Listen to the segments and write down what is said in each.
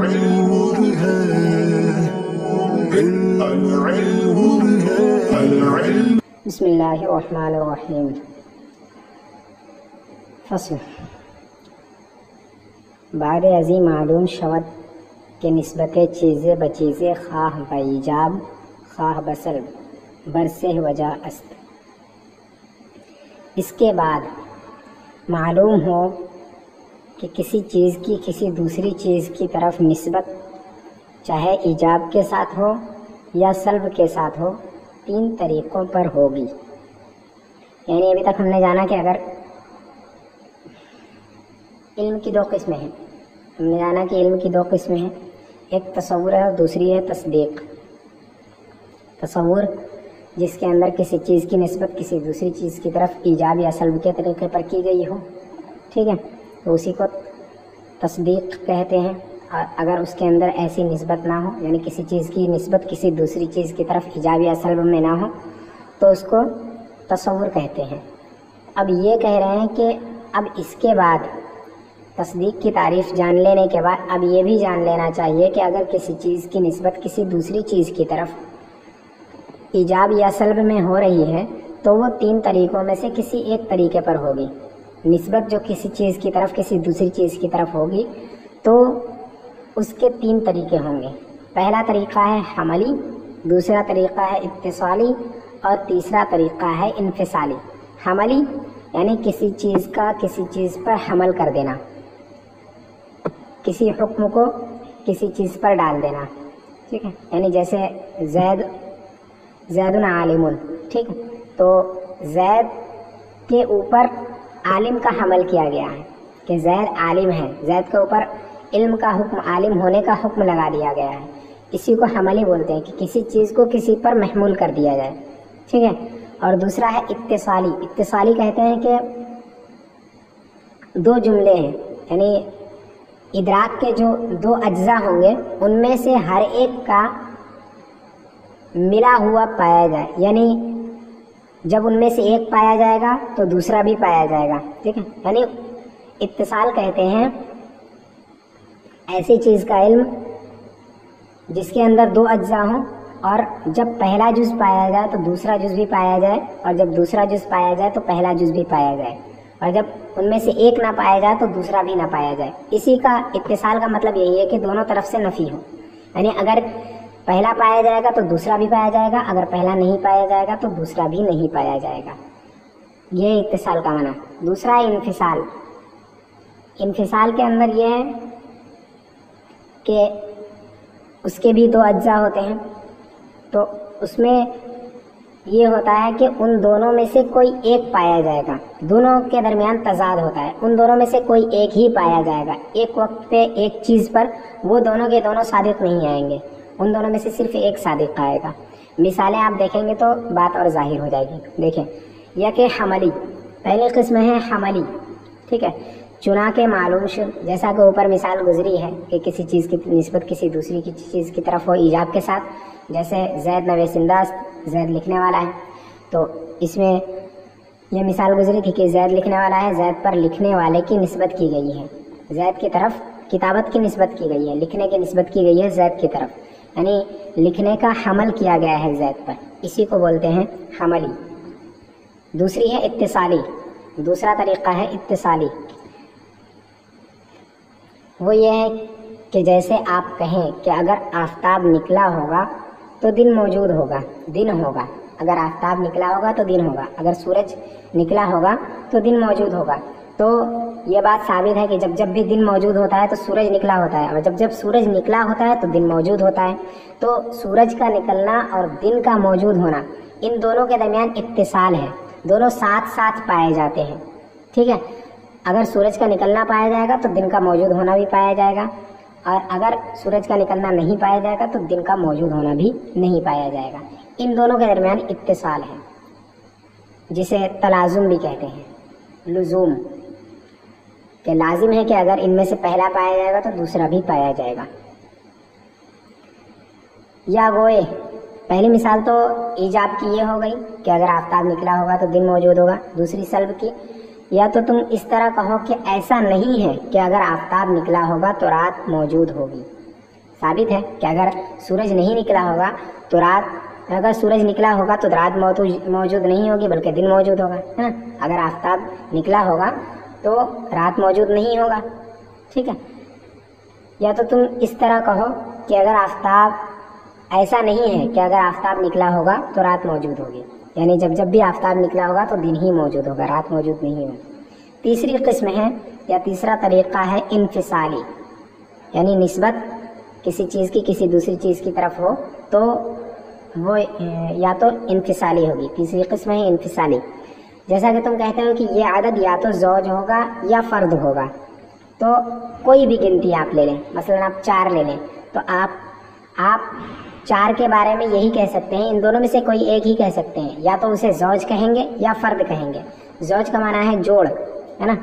بسم اللہ الرحمن الرحیم۔ فصل بعد ازیں معلوم شود کہ نسبت چیزیں بچیزیں خواہ بایجاب خواہ بسلب برسہ وجہ است۔ اس کے بعد معلوم ہو کہ کسی چیز کی کسی دوسری چیز کی طرف نسبت چاہے ایجاب کے ساتھ ہو یا سلب کے ساتھ ہو، تین طریقوں پر ہوگی۔ یعنی ابھی تک ہم نے جانا کہ اگر علم کی دو قسمیں ہیں، ہم نے جانا کہ علم کی دو قسمیں ہیں، ایک تصور ہے اور دوسری ہے تصدیق۔ تصور جس کے اندر کسی چیز کی نسبت کسی دوسری چیز کی طرف ایجاب یا سلب کے طریقے پر کی گئی ہو، ٹھیک ہے، تو اسی کو تصدیق کہتے ہیں۔ اور اگر اس کے اندر ایسی نسبت نہ ہو، یعنی کسی چیز کی نسبت کسی دوسری چیز کی طرف ایجاب یا سلب میں نہ ہو، تو اس کو تصور کہتے ہیں۔ اب یہ کہہ رہے ہیں کہ اب اس کے بعد تصدیق کی تعریف جان لینے کے بعد اب یہ بھی جان لینا چاہیے کہ اگر کسی چیز کی نسبت کسی دوسری چیز کی طرف ایجاب یا سلب میں ہو رہی ہے تو وہ تین طریقوں میں سے کسی ایک طریقے پر ہوگی۔ نسبت جو کسی چیز کی طرف کسی دوسری چیز کی طرف ہوگی تو اس کے تین طریقے ہوں گے۔ پہلا طریقہ ہے حملی، دوسرا طریقہ ہے اتصالی اور تیسرا طریقہ ہے انفصالی۔ حملی یعنی کسی چیز کا کسی چیز پر حمل کر دینا، کسی حکم کو کسی چیز پر ڈال دینا، ٹھیک ہے، یعنی جیسے زید عالم، ٹھیک ہے، تو زید کے اوپر عالم کا حمل کیا گیا ہے کہ زید عالم ہے، زید کے اوپر علم کا حکم، عالم ہونے کا حکم لگا دیا گیا ہے۔ اسی کو حملی بولتے ہیں کہ کسی چیز کو کسی پر محمول کر دیا جائے، ٹھیک ہے۔ اور دوسرا ہے اتصالی۔ اتصالی کہتے ہیں کہ دو جملے ہیں، یعنی ادراک کے جو دو اجزاء ہوں گے ان میں سے ہر ایک کا ملا ہوا پایا جائے، یعنی جب ان میں سے ایک پایا جائے گا تو دوسرا بھی پایا جائے گا، ٹھیک ہے۔ یعنی اتصال کہتے ہیں ایسی چیز کا علم جس کے اندر دو اجزاء ہوں اور جب پہلا جز پایا جائے تو دوسرا جز بھی پایا جائے، اور جب دوسرا جز پایا جائے تو پہلا جز بھی پایا جائے، اور جب ان میں سے ایک نہ پایا جائے تو دوسرا بھی نہ پایا جائے۔ اسی کا اتصال کا مطلب یہی ہے کہ دونوں طرف سے نفی ہو، یعنی اگر پہلا پایا جائے گا تو دوسرا بھی پایا جائے گا، اگر پہلا نہیں پایا جائے گا تو دوسرا بھی نہیں پایا جائے گا۔ یہ اتصال کا معنی۔ دوسرا ہے انفصال۔ انفصال کے اندر یہ ہے کہ اس کے بھی دو اجزاء ہوتے ہیں، تو اس میں یہ ہوتا ہے کہ ان دونوں میں سے کوئی ایک پایا جائے گا، دونوں کے درمیان تضاد ہوتا ہے، ان دونوں میں سے کوئی ایک ہی پایا جائے گا ایک وقت پہ ایک چیز پر، وہ دونوں کے دونوں صادق نہیں آئیں گے، ان دونوں میں سے صرف ایک صادق آئے گا۔ مثالیں آپ دیکھیں گے تو بات اور ظاہر ہو جائے گی۔ دیکھیں یا کہ حملی، پہلی قسم ہے حملی، ٹھیک ہے، چنا کے معلوم شد، جیسا کہ اوپر مثال گزری ہے کہ کسی چیز کی نسبت کسی دوسری کی چیز کی طرف ہو ایجاب کے ساتھ، جیسے زید نویس انداز، زید لکھنے والا ہے، تو اس میں یہ مثال گزری تھی کہ زید لکھنے والا ہے، زید پر لکھنے والے کی نسبت کی گئی ہے، زید کی طرف کتابت کی نسبت کی گئی ہے، لکھنے کی نسبت کی گئی ہے زید کی طرف، یعنی لکھنے کا حمل کیا گیا ہے زید پر، اسی کو بولتے ہیں حملی۔ دوسری ہے اتصالی، دوسرا طریقہ ہے اتصالی۔ وہ یہ ہے کہ جیسے آپ کہیں کہ اگر آفتاب نکلا ہوگا تو دن موجود ہوگا، دن ہوگا، اگر آفتاب نکلا ہوگا تو دن ہوگا، اگر سورج نکلا ہوگا تو دن موجود ہوگا۔ تو یہ بات ثابت ہے کہ جب جب بھی دن موجود ہوتا ہے تو سورج نکلا ہوتا ہے، اور جب جب سورج نکلا ہوتا ہے تو دن موجود ہوتا ہے۔ تو سورج کا نکلنا اور دن کا موجود ہونا، ان دونوں کے درمیان اتصال ہے، دونوں ساتھ ساتھ پائے جاتے ہیں، ٹھیک ہے۔ اگر سورج کا نکلنا پایا جائے گا تو دن کا موجود ہونا بھی پایا جائے گا، اور اگر سورج کا نکلنا نہیں پایا جائے گا تو دن کا موجود ہونا بھی نہیں پایا جائے گا۔ ان دونوں کے درمیان اتصال ہے، جسے تلازم بھی کہتے ہیں، لزوم، کہ لازم ہے کہ اگر ان میں سے پہلا پایا جائے گا تو دوسرا بھی پایا جائے گا۔ یا گوئے، پہلی مثال تو ایجاب کی یہ ہو گئی کہ اگر آفتاب نکلا ہوگا تو دن موجود ہوگا، دوسری سلب کی، یا تو تم اس طرح کہو کہ ایسا نہیں ہے کہ اگر آفتاب نکلا ہوگا تو رات موجود ہوگی، ثابت ہے کہ اگر سورج نہیں نکلا ہوگا تو اگر سورج نکلا ہوگا تو رات موجود نہیں ہوگی بلکہ دن موجود ہوگا، ہے نا. اگر آفتاب نکلا ہوگا تو رات موجود نہیں ہوگا. ٹھیک ہے. یا تو تم اس طرح کہو کہ اگر آفتاب ایسا نہیں ہے کہ اگر آفتاب نکلا ہوگا تو رات موجود ہوگی، یعنی جب بھی آفتاب نکلا ہوگا تو دن ہی موجود ہوگا، رات موجود نہیں ہوگی. تیسری قسم ہے یا تیسرا طریقہ ہے انفصالی، یعنی نسبت کسی چیز کی کسی دوسری چیز کی طرف ہو تو وہ یا تو انفصالی ہوگی. تیسری قسم ہے انفصالی. جیسا کہ تم کہتے ہو کہ یہ عدد یا تو زوج ہوگا یا فرد ہوگا، تو کوئی بھی گنتی آپ لے لیں، مثلا آپ 4 لے لیں، تو آپ 4 کے بارے میں یہی کہہ سکتے ہیں، ان دونوں میں سے کوئی ایک ہی کہہ سکتے ہیں، یا تو اسے زوج کہیں گے یا فرد کہیں گے. زوج کا معنی ہے جوڑ، ہے نا،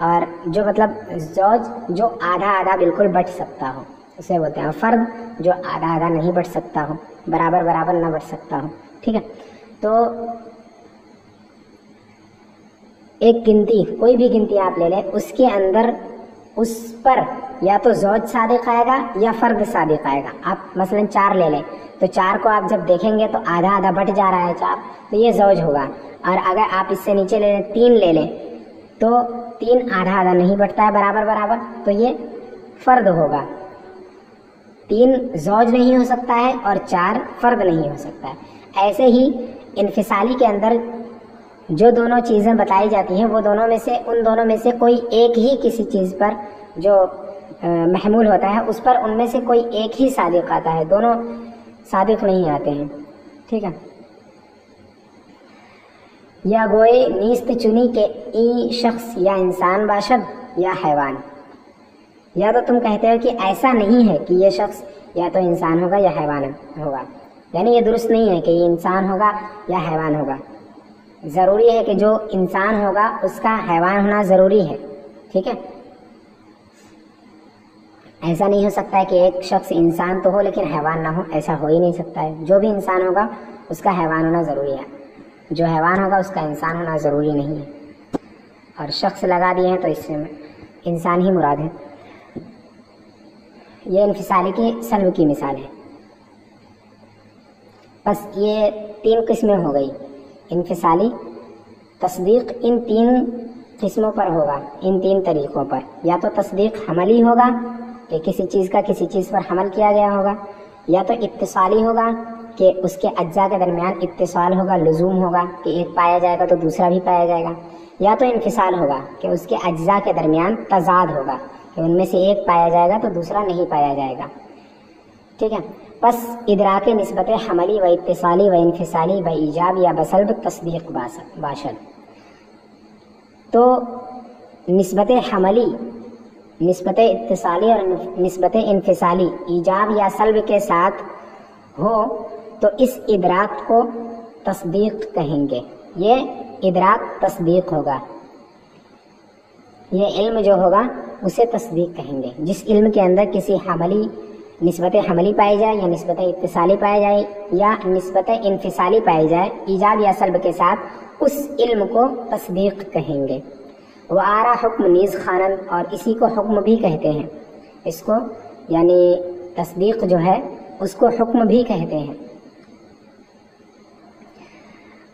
اور جو مطلب زوج جو آدھا آدھا بالکل بٹ سکتا ہو اسے بولتے ہیں. فرد جو آدھا آدھا نہیں بٹ سکتا ہو، برابر برابر نہ بٹ سکتا ہو. ٹھیک ہے. تو ایک گنتی، کوئی بھی گنتی آپ لے لیں، اس کے اندر اس پر یا تو زوج صادق آئے گا یا فرد صادق آئے گا. آپ مثلا 4 لے لیں تو 4 کو آپ جب دیکھیں گے تو آدھا آدھا بٹ جا رہا ہے 4، تو یہ زوج ہوگا. اور اگر آپ اس سے نیچے لے لیں 3 لے لیں تو 3 آدھا آدھا نہیں بٹتا ہے برابر برابر، تو یہ فرد ہوگا. 3 زوج نہیں ہو سکتا ہے اور 4 فرد نہیں ہو سکتا ہے. ایسے ہی انفصالی کے اندر جو دونوں چیزیں بتائی جاتی ہیں وہ ان دونوں میں سے کوئی ایک ہی کسی چیز پر جو محمول ہوتا ہے اس پر ان میں سے کوئی ایک ہی صادق آتا ہے، دونوں صادق نہیں آتے ہیں. ٹھیک ہے. یا گوئے نیست چنی کے ای شخص یا انسان باشد یا حیوان. یا تو تم کہتے ہو کہ ایسا نہیں ہے کہ یہ شخص یا تو انسان ہوگا یا حیوان ہوگا، یعنی یہ درست نہیں ہے کہ یہ انسان ہوگا یا حیوان ہوگا. ضروری ہے کہ جو انسان ہوگا اس کا حیوان ہونا ضروری ہے. ٹھیک ہے. ایسا نہیں ہو سکتا ہے کہ ایک شخص انسان تو ہو لیکن حیوان نہ ہو، ایسا ہو ہی نہیں سکتا ہے. جو بھی انسان ہوگا اس کا حیوان ہونا ضروری ہے، جو حیوان ہوگا اس کا انسان ہونا ضروری نہیں ہے. اور شخص لگا دیے ہیں تو اس سے انسان ہی مراد ہے. یہ انفصالی کی سلب کی مثال ہے. بس یہ 3 قسمیں ہو گئی. انفصالی تصدیق ان 3 قسموں پر ہوگا، ان 3 طریقوں پر. یا تو تصدیق حملی ہوگا کہ کسی چیز کا کسی چیز پر حمل کیا گیا ہوگا، یا تو اتصالی ہوگا کہ اس کے اجزاء کے درمیان اتصال ہوگا، لزوم ہوگا کہ ایک پایا جائے گا تو دوسرا بھی پایا جائے گا. یا تو انفصال ہوگا کہ اس کے اجزاء کے درمیان تضاد ہوگا کہ ان میں سے ایک پایا جائے گا تو دوسرا نہیں پایا جائے گا. ٹھیک ہے. پس ادراک نسبت حملی و اتصالی و انفصالی و ایجاب یا بسلب تصدیق باشد. تو نسبت حملی، نسبت اتصالی اور نسبت انفصالی ایجاب یا سلب کے ساتھ ہو تو اس ادراک کو تصدیق کہیں گے. یہ ادراک تصدیق ہوگا، یہ علم جو ہوگا اسے تصدیق کہیں گے. جس علم کے اندر کسی حملی نسبت حملی پائی جائے یا نسبت اتصالی پائی جائے یا نسبت انفصالی پائی جائے ایجاب یا سلب کے ساتھ، اس علم کو تصدیق کہیں گے. وہ آرا حکم نیز خوانند، اور اسی کو حکم بھی کہتے ہیں. اس کو یعنی تصدیق جو ہے اس کو حکم بھی کہتے ہیں.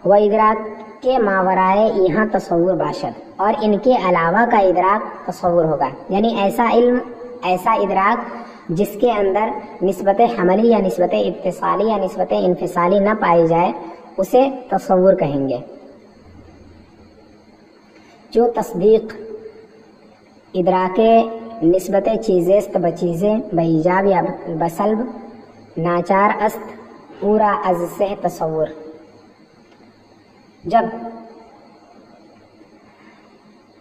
وہ ادراک کے ماورائے یہاں تصور باشد، اور ان کے علاوہ کا ادراک تصور ہوگا. یعنی ایسا علم، ایسا ادراک جس کے اندر نسبت حملی یا نسبت اتصالی یا نسبت انفصالی نہ پائی جائے اسے تصور کہیں گے. جو تصدیق ادراک نسبت چیزست بچیزیں بایجاب یا بسلب ناچار است پورا از سے تصور. جب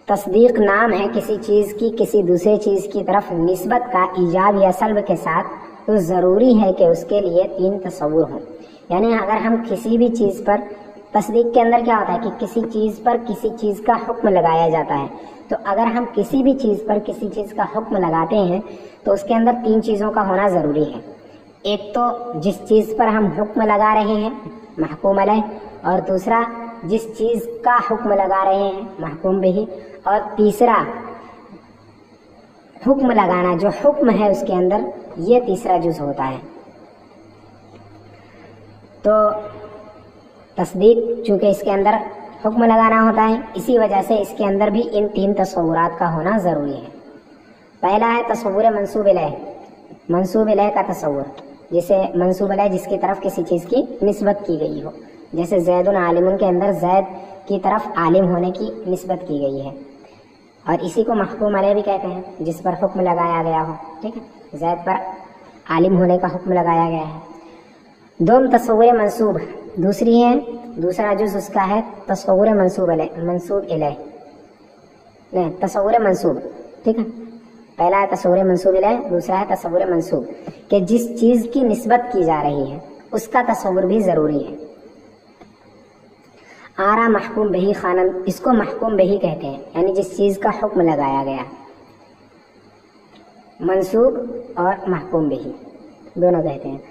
تصدیق نام ہے کسی چیز کی کسی دوسرے چیز کی طرف نسبت کا ایجاب یا سلب کے ساتھ، تو ضروری ہے کہ اس کے لیے 3 تصور ہوں. یعنی اگر ہم کسی بھی چیز پر، تصدیق کے اندر کیا ہوتا ہے کہ کسی چیز پر کسی چیز کا حکم لگایا جاتا ہے، تو اگر ہم کسی بھی چیز پر کسی چیز کا حکم لگاتے ہیں تو اس کے اندر 3 چیزوں کا ہونا ضروری ہے. ایک تو جس چیز پر ہم حکم لگا رہے ہیں محکوم علیہ، اور دوسرا جس چیز کا حکم لگا رہے ہیں محکوم بہ، اور تیسرا حکم لگانا، جو حکم ہے اس کے اندر، یہ تیسرا جز ہوتا ہے۔ تو تصدیق چونکہ اس کے اندر حکم لگانا ہوتا ہے، اسی وجہ سے اس کے اندر بھی ان 3 تصورات کا ہونا ضروری ہے۔ پہلا ہے تصور منسوب الیہ، منسوب الیہ کا تصور، جسے منسوب الیہ جس کی طرف کسی چیز کی نسبت کی گئی ہو، جیسے زید عالم کے اندر زید کی طرف عالم ہونے کی نسبت کی گئی ہے، اور اسی کو محکوم علیہ بھی کہتے ہیں، جس پر حکم لگایا گیا ہو، ٹھیک ہے، زید پر عالم ہونے کا حکم لگایا گیا ہے۔ دوم تصور منسوب، دوسرا جز اس کا ہے تصور منسوب الیہ، نہیں تصور منسوب، ٹھیک ہے، پہلا ہے تصور منسوب الیہ، دوسرا ہے تصور منسوب، کہ جس چیز کی نسبت کی جا رہی ہے اس کا تصور بھی ضروری ہے۔ آرا محکوم بہی خانن، اس کو محکوم بہی کہتے ہیں، یعنی جس چیز کا حکم لگایا گیا، منسوب اور محکوم بہی دونوں کہتے ہیں۔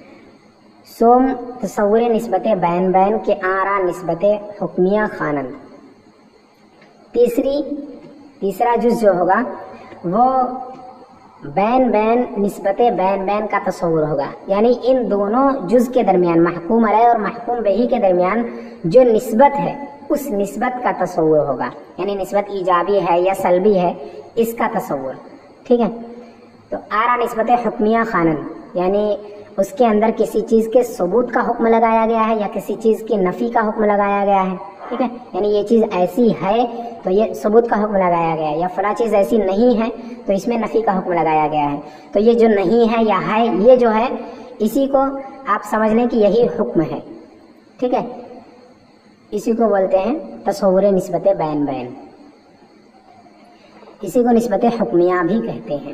سوم تصور نسبت بین بین کے آرا نسبت حکمیہ خانن، تیسرا جز جو ہوگا وہ بین بین نسبت بین بین کا تصور ہوگا، یعنی ان دونوں جز کے درمیان، محکوم علیہ اور محکوم بہی کے درمیان جو نسبت ہے اس نسبت کا تصور ہوگا، یعنی نسبت ایجابی ہے یا سلبی ہے اس کا تصور، ٹھیک ہے۔ تو آرا نسبت حکمیہ خانن، یعنی اس کے اندر کسی چیز کے ثبوت کا حکم لگایا گیا ہے یا کسی چیز کی نفی کا حکم لگایا گیا ہے، ٹھیک ہے، یعنی یہ چیز ایسی ہے تو یہ ثبوت کا حکم لگایا گیا ہے، یا فلاں چیز ایسی نہیں ہے تو اس میں نفی کا حکم لگایا گیا ہے۔ تو یہ جو نہیں ہے یا ہے، یہ جو ہے اسی کو آپ سمجھ لیں کہ یہی حکم ہے، ٹھیک ہے، اسی کو بولتے ہیں تصور نسبت بین بین، اسی کو نسبت حکمیہ بھی کہتے ہیں۔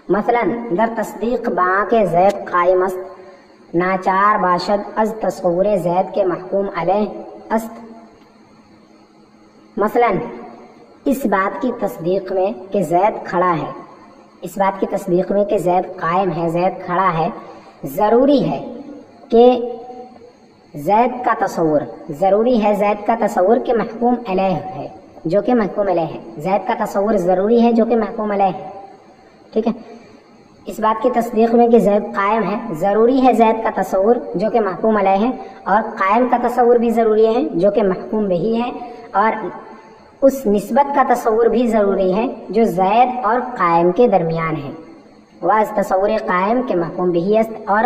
مثلا در تصدیق با کے زید قائم است ناچار باشد از تصور زید کے محکوم علیہ است، مثلا اس بات کی تصدیق میں کہ زید کھڑا ہے، اس بات کی تصدیق میں کہ زید قائم ہے، زید کھڑا ہے، ضروری ہے کہ زید کا تصور، ضروری ہے زید کا تصور کہ محکوم علیہ ہے، جو کہ محکوم علیہ ہے، زید کا تصور ضروری ہے جو کہ محکوم علیہ ہے، ٹھیک ہے۔ اس بات کی تصدیق میں کہ زید قائم ہے، ضروری ہے زید کا تصور جو کہ محکوم علیہ ہے، اور قائم کا تصور بھی ضروری ہے جو کہ محکوم بہی ہے، اور اس نسبت کا تصور بھی ضروری ہے جو زید اور قائم کے درمیان ہے۔ واز تصور قائم کے محکوم بہی است، اور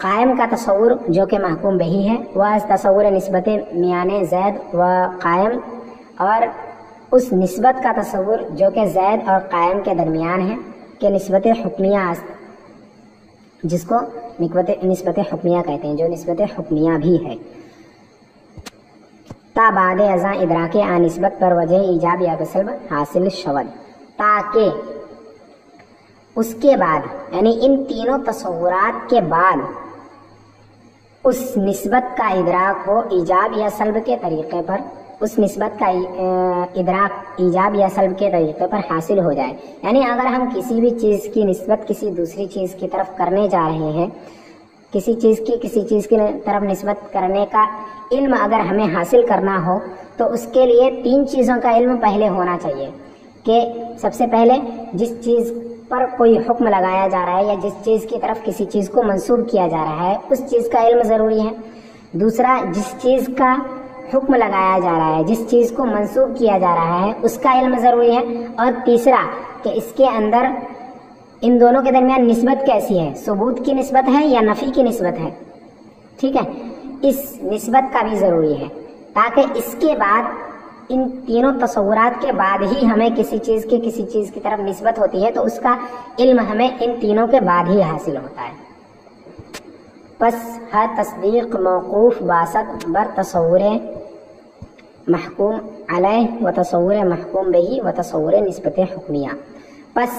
قائم کا تصور جو کہ محکوم بہی ہے، واز تصور نسبت میان زید و قائم، اور اس نسبت کا تصور جو کہ زید اور قائم کے درمیان ہے کہ نسبت حکمیہ است، جس کو نسبت حکمیہ کہتے ہیں، جو نسبت حکمیہ بھی ہے۔ تا بعد ازاں ادراک آ نسبت پر وجہ ایجاب یا بسلب حاصل شود، تاکہ اس کے بعد، یعنی ان تینوں تصورات کے بعد اس نسبت کا ادراک ہو ایجاب یا سلب کے طریقے پر، اس نسبت کا ادراک ایجاب یا سلب کے طریقے پر حاصل ہو جائے۔ یعنی اگر ہم کسی بھی چیز کی نسبت کسی دوسری چیز کی طرف کرنے جا رہے ہیں، کسی چیز کی طرف نسبت کرنے کا علم اگر ہمیں حاصل کرنا ہو تو اس کے لیے 3 چیزوں کا علم پہلے ہونا چاہیے، کہ سب سے پہلے جس چیز پر کوئی حکم لگایا جا رہا ہے یا جس چیز کی طرف کسی چیز کو منسوب کیا جا رہا ہے اس چیز کا علم ضروری ہے، دوسرا جس چیز کا حکم لگایا جا رہا ہے، جس چیز کو منسوب کیا جا رہا ہے اس کا علم ضروری ہے، اور تیسرا کہ اس کے اندر ان دونوں کے درمیان نسبت کیسی ہے، ثبوت کی نسبت ہے یا نفی کی نسبت ہے، ٹھیک ہے، اس نسبت کا بھی ضروری ہے، تاکہ اس کے بعد ان تینوں تصورات کے بعد ہی ہمیں کسی چیز کی طرف نسبت ہوتی ہے تو اس کا علم ہمیں ان تینوں کے بعد ہی حاصل ہوتا ہے۔ پس ہر تصدیق موقوف باسط بر تصور محکوم علیہ و تصور محکوم بہی و تصور نسبت حکمیہ، پس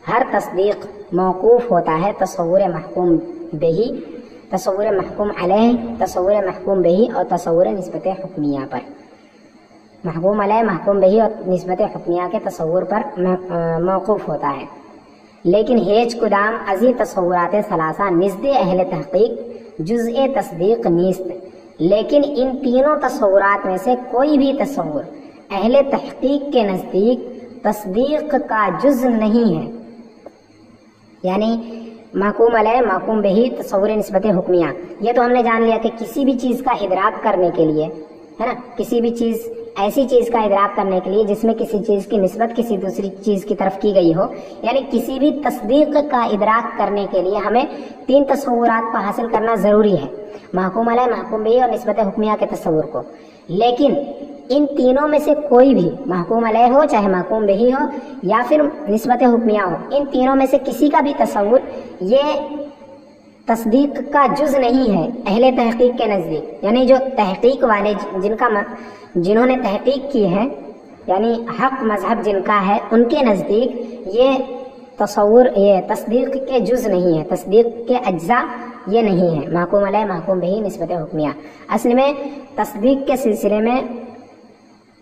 ہر تصدیق موقوف ہوتا ہے تصور محکوم بہی، تصور محکوم علیہ، تصور محکوم بہی اور تصور نسبت حکمیہ پر۔ محکوم علیہ، محکوم بہی اور نسبت حکمیہ کے تصور پر موقوف ہوتا ہے، لیکن ہیچ کدام ازی تصورات ثلاثہ نزد اہل تحقیق جزء تصدیق نیست، لیکن ان تینوں تصورات میں سے کوئی بھی تصور اہل تحقیق کے نزدیک تصدیق کا جز نہیں ہے. یعنی محکوم علیہ محکوم بہی تصور نسبت حکمیہ، یہ تو ہم نے جان لیا کہ کسی بھی چیز کا ادراک کرنے کے لیے، ہے نا، کسی بھی چیز ایسی چیز کا ادراک کرنے کے لیے جس میں کسی چیز کی نسبت کسی دوسری چیز کی طرف کی گئی ہو، یعنی کسی بھی تصدیق کا ادراک کرنے کے لیے ہمیں 3 تصورات کو حاصل کرنا ضروری ہے، محکوم علیہ محکوم بہی اور نسبت حکمیہ کے تصور کو. لیکن ان تینوں میں سے کوئی بھی محکوم علیہ ہو چاہے محکوم بہی ہو یا پھر نسبت حکمیہ ہو، ان تینوں میں سے کسی کا بھی تصور یہ تصدیق کا جز نہیں ہے اہل تحقیق کے نزدیک. یعنی جو تحقیق والے جنہوں نے تحقیق کی ہے، یعنی حق مذہب جن کا ہے، ان کے نزدیک یہ تصور یہ تصدیق کے جز نہیں ہے، تصدیق کے اجزاء یہ نہیں ہے محکوم علیہ محکوم بہی نسبت حکمیہ. اصل میں تصدیق کے سلسلے میں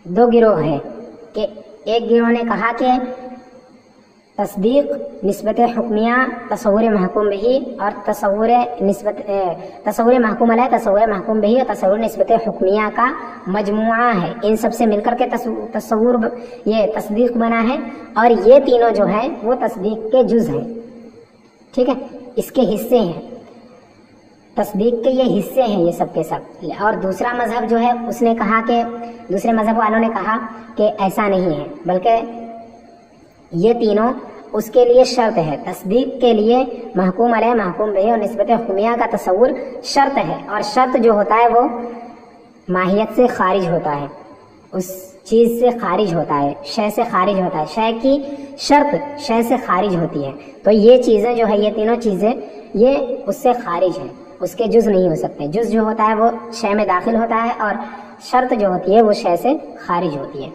2 گروہ ہیں کہ ایک گروہ نے کہا کہ تصدیق نسبت حکمیہ تصور محکوم بہی اور تصور محکوم علیہ تصور محکوم بہی اور تصور نسبت حکمیہ کا مجموعہ ہے. ان سب سے مل کر کے تصور یہ تصدیق بنا ہے، اور یہ تینوں جو ہیں وہ تصدیق کے جز ہیں. ٹھیک ہے، اس کے حصے ہیں، تصدیق کے یہ حصے ہیں یہ سب کے سب. اور دوسرا مذہب جو ہے اس نے کہا کہ دوسرے مذہب والوں نے کہا کہ ایسا نہیں ہے، بلکہ یہ تینوں اس کے لیے شرط ہے. تصدیق کے لیے محکوم علیہ محکوم بہی اور نسبت حکمیہ کا تصور شرط ہے، اور شرط جو ہوتا ہے وہ ماہیت سے خارج ہوتا ہے، اس چیز سے خارج ہوتا ہے، شے سے خارج ہوتا ہے. شے کی شرط شے سے خارج ہوتی ہے. تو یہ چیزیں جو ہے یہ تینوں چیزیں یہ اس سے خارج ہیں، اس کے جز نہیں ہو سکتے. جز جو ہوتا ہے وہ شے میں داخل ہوتا ہے، اور شرط جو ہوتی ہے وہ شے سے خارج ہوتی ہے.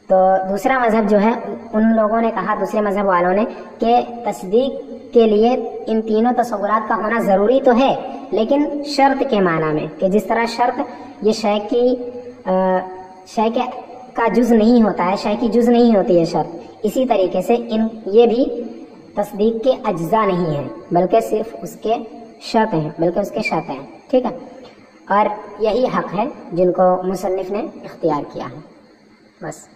تو دوسرا مذہب جو ہے ان لوگوں نے کہا، دوسرے مذہب والوں نے، کہ تصدیق کے لیے ان تینوں تصورات کا ہونا ضروری تو ہے، لیکن شرط کے معنی میں، کہ جس طرح شرط یہ شے کا جز نہیں ہوتا ہے، شے کی جز نہیں ہوتی ہے شرط، اسی طریقے سے یہ بھی تصدیق کے اجزاء نہیں ہیں، بلکہ صرف اس کے شرط ہیں، بلکہ اس کے شرط ہیں. ٹھیک ہے، اور یہی حق ہے جن کو مصنف نے اختیار کیا ہے. بس.